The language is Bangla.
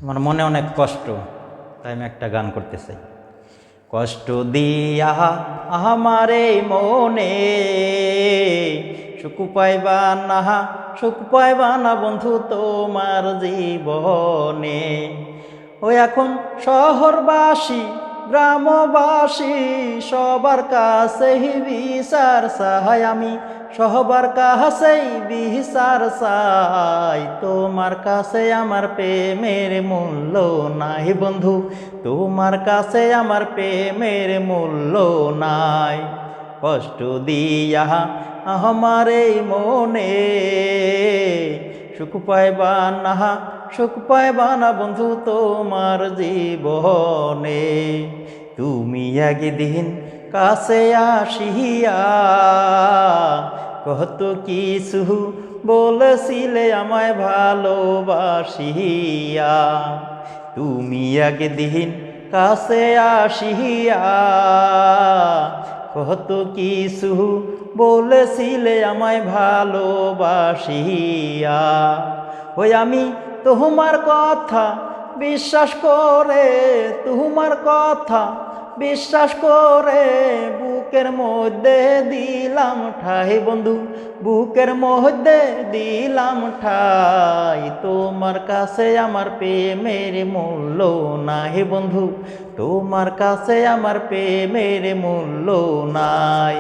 আমার মনে অনেক কষ্ট, তাই আমি একটা গান করতে চাই। কষ্ট দিয়া আমারে মনে সুখ পাইবা না, সুখ পাইবা না বন্ধু তোমার জীবনে। ও এখন শহরবাসী গ্রামবাসী সবার কাছেই বিচার চাই, আমি সবার কাছেই বিচার চাই। তোমার কাছে আমার প্রেমের মূল্য নাই বন্ধু, তোমার কাছে আমার প্রেমের মূল্য নাই। কষ্ট দিয়া আমার এই মনে সুখ পাইবা না, সুখ পাইবা না বন্ধু তোমার জীবনে। তুমি একদিন কাছে আসিয়া কত কিছু বলেছিলে আমায় ভালোবাসিয়া। তুমি একদিন কাছে আসিয়া কত কিছু বলেছিলে আমায় ভালোবাসিয়া। ওই আমি তোমার কথা বিশ্বাস করে, তোমার কথা বিশ্বাস করে বুকের মধ্যে দিলাম ঠাই বন্ধু, বুকের মধ্যে দিলাম ঠাই। তোমার কাছে আমার প্রেমের মূল্য নাই বন্ধু, তোমার কাছে আমার প্রেমের মূল্য নাই।